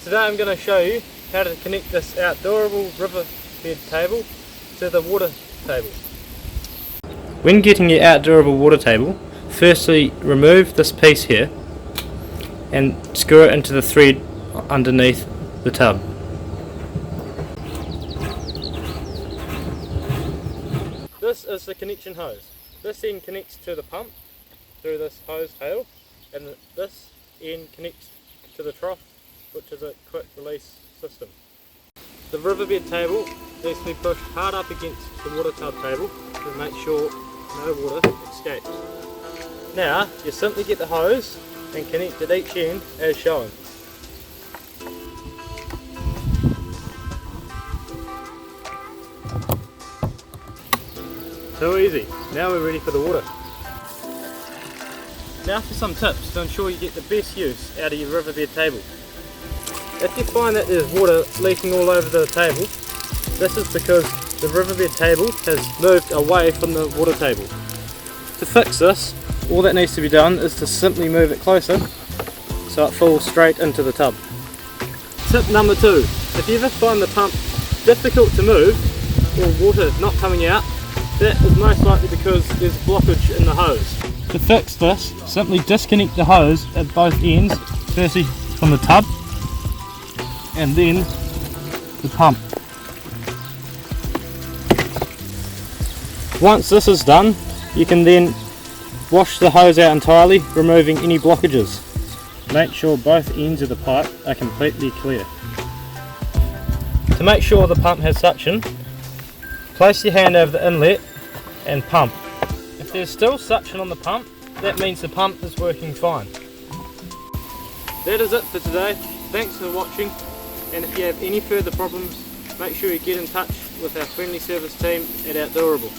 Today I'm going to show you how to connect this Outdorable Riverbed Table to the water table. When getting your Outdorable water table, firstly remove this piece here and screw it into the thread underneath the tub. This is the connection hose. This end connects to the pump through this hose tail, and this end connects to the trough, which is a quick release system. The riverbed table needs to be pushed hard up against the water tub table to make sure no water escapes. Now you simply get the hose and connect at each end as shown. So easy. Now we're ready for the water. Now for some tips to ensure you get the best use out of your riverbed table. If you find that there's water leaking all over the table, this is because the riverbed table has moved away from the water table. To fix this, all that needs to be done is to simply move it closer so it falls straight into the tub. Tip number 2. If you ever find the pump difficult to move or water not coming out, that is most likely because there's blockage in the hose. To fix this, simply disconnect the hose at both ends, firstly from the tub and then the pump. Once this is done, you can then wash the hose out entirely, removing any blockages. Make sure both ends of the pipe are completely clear. To make sure the pump has suction, place your hand over the inlet and pump. If there's still suction on the pump, that means the pump is working fine. That is it for today. Thanks for watching, and if you have any further problems, make sure you get in touch with our friendly service team at Outdorable.